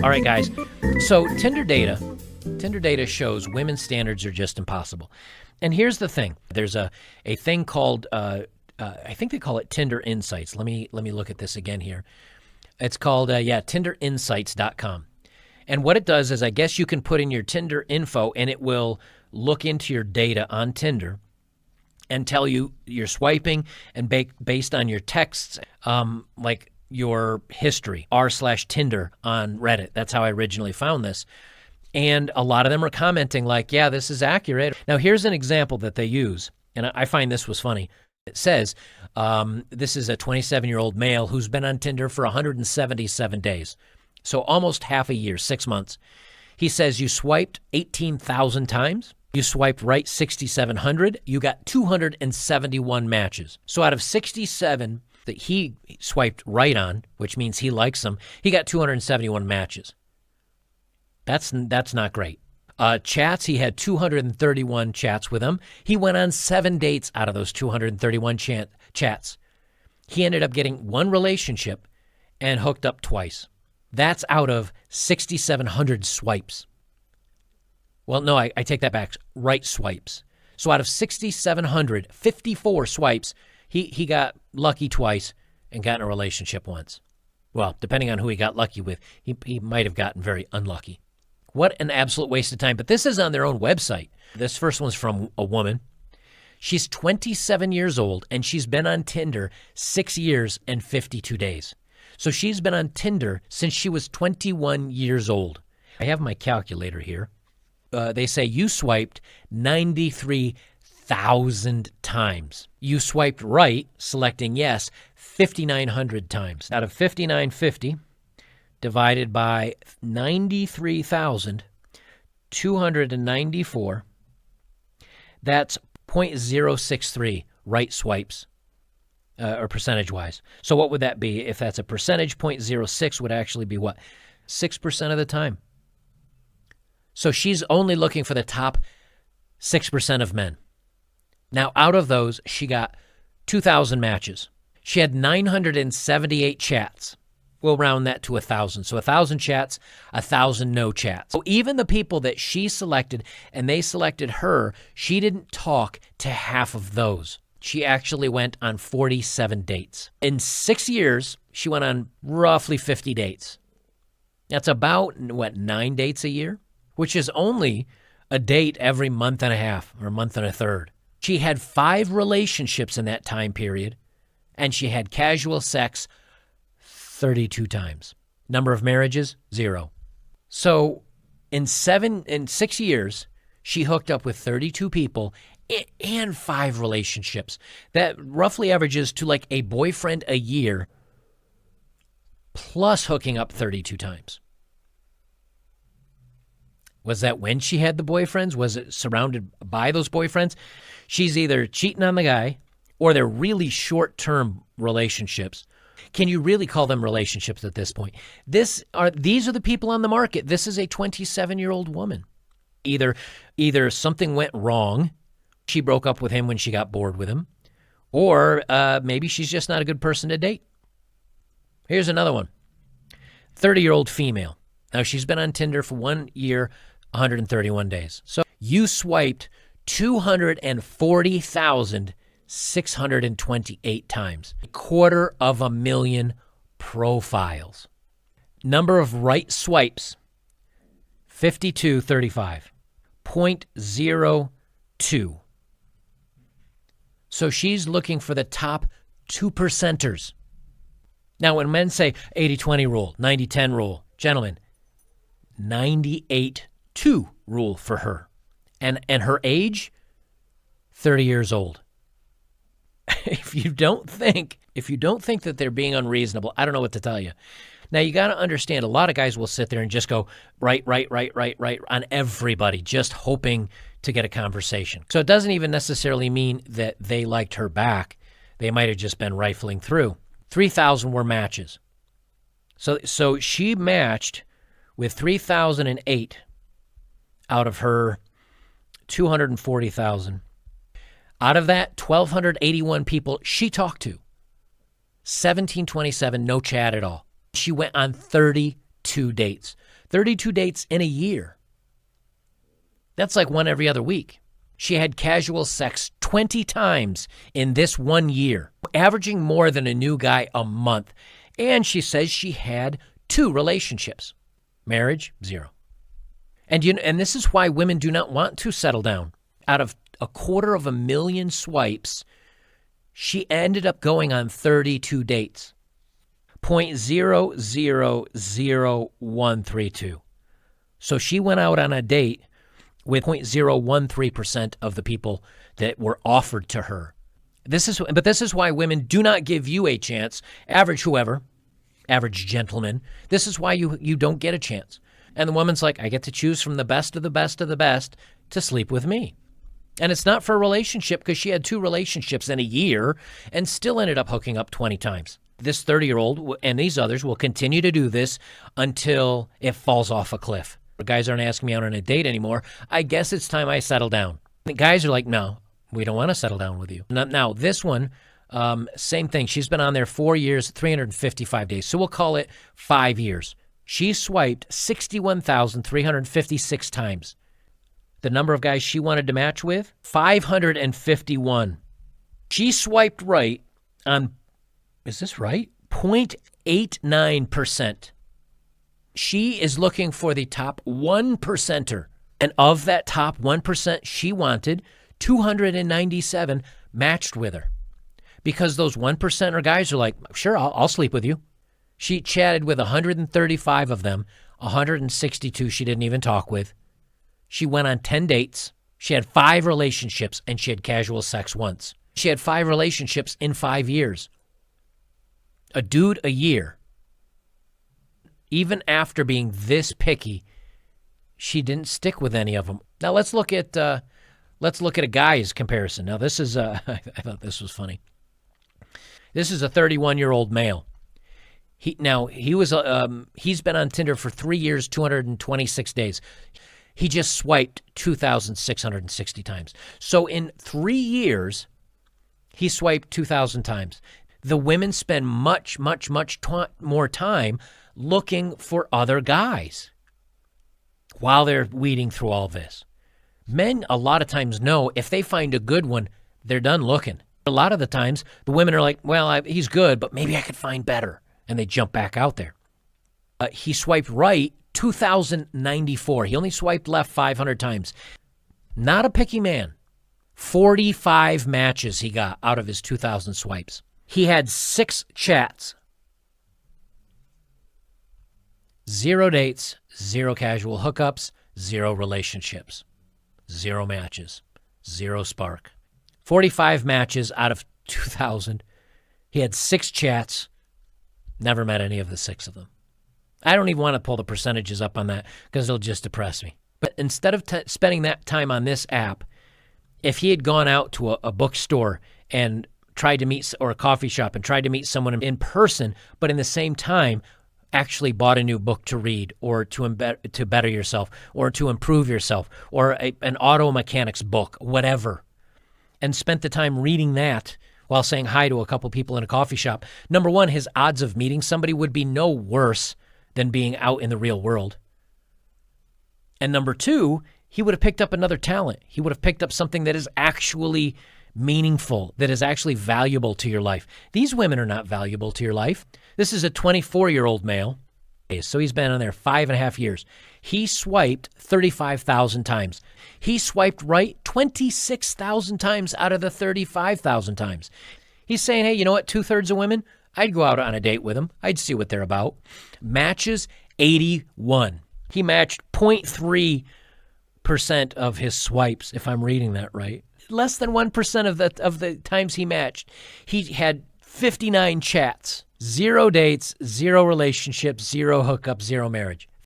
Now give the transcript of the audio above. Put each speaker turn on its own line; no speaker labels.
All right, guys. So Tinder data shows women's standards are just impossible. And here's the thing. There's a thing called, I think they call it Tinder Insights. Let me look at this again here. It's called, tinderinsights.com. And what it does is I guess you can put in your Tinder info and it will look into your data on Tinder and tell you you're swiping and based on your texts, like your history, r/Tinder on Reddit. That's how I originally found this. And a lot of them are commenting like, yeah, this is accurate. Now, here's an example that they use, and I find this was funny. It says, this is a 27-year-old male who's been on Tinder for 177 days. So almost half a year, 6 months. He says you swiped 18,000 times. You swiped right 6,700. You got 271 matches. So out of 67 that he swiped right on, which means he likes them, he got 271 matches. That's not great. Chats, he had 231 chats with him. He went on 7 dates out of those 231 chats. He ended up getting 1 relationship and hooked up twice. That's out of 6,700 swipes. Well, no, I take that back. Right swipes. So out of 6,700, 54 swipes, he got lucky twice and got in a relationship once. Well, depending on who he got lucky with, he might have gotten very unlucky. What an absolute waste of time. But this is on their own website. This first one's from a woman. She's 27 years old, and she's been on Tinder 6 years and 52 days. So she's been on Tinder since she was 21 years old. I have my calculator here. They say you swiped 93,000 times. You swiped right, selecting yes, 5,900 times. Out of 5,950 divided by 93,294, that's 0.063 right swipes. Or percentage-wise. So what would that be? If that's a percentage, 0.06 would actually be what? 6% of the time. So she's only looking for the top 6% of men. Now, out of those, she got 2,000 matches. She had 978 chats. We'll round that to 1,000. So 1,000 chats, 1,000 no chats. So even the people that she selected and they selected her, she didn't talk to half of those. She actually went on 47 dates. In 6 years, she went on roughly 50 dates. That's about, 9 dates a year? Which is only a date every month and a half or a month and a third. She had 5 relationships in that time period, and she had casual sex 32 times. Number of marriages, 0. So in 6 years, she hooked up with 32 people and 5 relationships. That roughly averages to like a boyfriend a year plus hooking up 32 times. Was that when she had the boyfriends? Was it surrounded by those boyfriends? She's either cheating on the guy or they're really short-term relationships. Can you really call them relationships at this point? These are the people on the market. This is a 27-year-old woman. Either something went wrong, she broke up with him when she got bored with him, or maybe she's just not a good person to date. Here's another one. 30-year-old female. Now, she's been on Tinder for 1 year, 131 days. So you swiped 240,628 times. 250,000 profiles. Number of right swipes, 5235. 0.02. So she's looking for the top 2%ers. Now, when men say 80-20 rule, 90-10 rule, gentlemen, 98-2 rule for her. And her age, 30 years old. If you don't think that they're being unreasonable, I don't know what to tell you. Now, you got to understand, a lot of guys will sit there and just go right on everybody, just hoping to get a conversation. So it doesn't even necessarily mean that they liked her back. They might have just been rifling through. 3,000 were matches. So she matched with 3,008 out of her 240,000. Out of that, 1,281 people she talked to. 1,727, no chat at all. She went on 32 32 dates. 32 dates in a year. That's like one every other week. She had casual sex 20 times in this 1 year, averaging more than a new guy a month. And she says she had 2 relationships. Marriage, 0. And this is why women do not want to settle down. Out of 250,000 swipes, she ended up going on 32 dates. 0.000132. So she went out on a date with 0.013% of the people that were offered to her. This is why women do not give you a chance. Average gentleman. This is why you don't get a chance. And the woman's like, I get to choose from the best of the best of the best to sleep with me. And it's not for a relationship, because she had 2 relationships in a year and still ended up hooking up 20 times. This 30-year-old and these others will continue to do this until it falls off a cliff. The guys aren't asking me out on a date anymore. I guess it's time I settle down. The guys are like, no, we don't want to settle down with you. Now this one, same thing. She's been on there 4 years, 355 days. So we'll call it 5 years. She swiped 61,356 times. The number of guys she wanted to match with, 551. She swiped right on, is this right? 0.89%. She is looking for the top 1%er. And of that top 1%, she wanted 297 matched with her. Because those 1%er guys are like, sure, I'll sleep with you. She chatted with 135 of them, 162 she didn't even talk with. She went on 10 dates. She had 5 relationships, and she had casual sex once. She had 5 relationships in 5 years. A dude a year. Even after being this picky, she didn't stick with any of them. Now let's look at a guy's comparison. Now this is I thought this was funny. This is a 31-year-old male. He's been on Tinder for 3 years, 226 days. He just swiped 2,660 times. So in 3 years, he swiped 2,000 times. The women spend much more time looking for other guys while they're weeding through all this. Men a lot of times know if they find a good one, they're done looking. A lot of the times, the women are like, well, he's good, but maybe I could find better. And they jump back out there. He swiped right 2,094. He only swiped left 500 times. Not a picky man. 45 matches he got out of his 2,000 swipes. He had 6 chats. 0 dates, 0 casual hookups, 0 relationships, 0 matches, 0 spark. 45 matches out of 2,000. He had 6 chats. Never met any of the 6 of them. I don't even want to pull the percentages up on that because it'll just depress me. But instead of spending that time on this app, if he had gone out to a bookstore and tried to meet, or a coffee shop and tried to meet someone in person, but in the same time actually bought a new book to read, or to better yourself, or to improve yourself, or an auto mechanics book, whatever, and spent the time reading that while saying hi to a couple people in a coffee shop, number one, his odds of meeting somebody would be no worse than being out in the real world. And number two, he would have picked up another talent. He would have picked up something that is actually meaningful, that is actually valuable to your life. These women are not valuable to your life. This is a 24-year-old male. So he's been on there 5.5 years. He swiped 35,000 times. He swiped right 26,000 times out of the 35,000 times. He's saying, hey, you know what? 2/3 of women, I'd go out on a date with them. I'd see what they're about. Matches, 81. He matched 0.3% of his swipes, if I'm reading that right. Less than 1% of the times he matched. He had 59 chats, 0 dates, 0 relationships, 0 hookups, 0 marriage.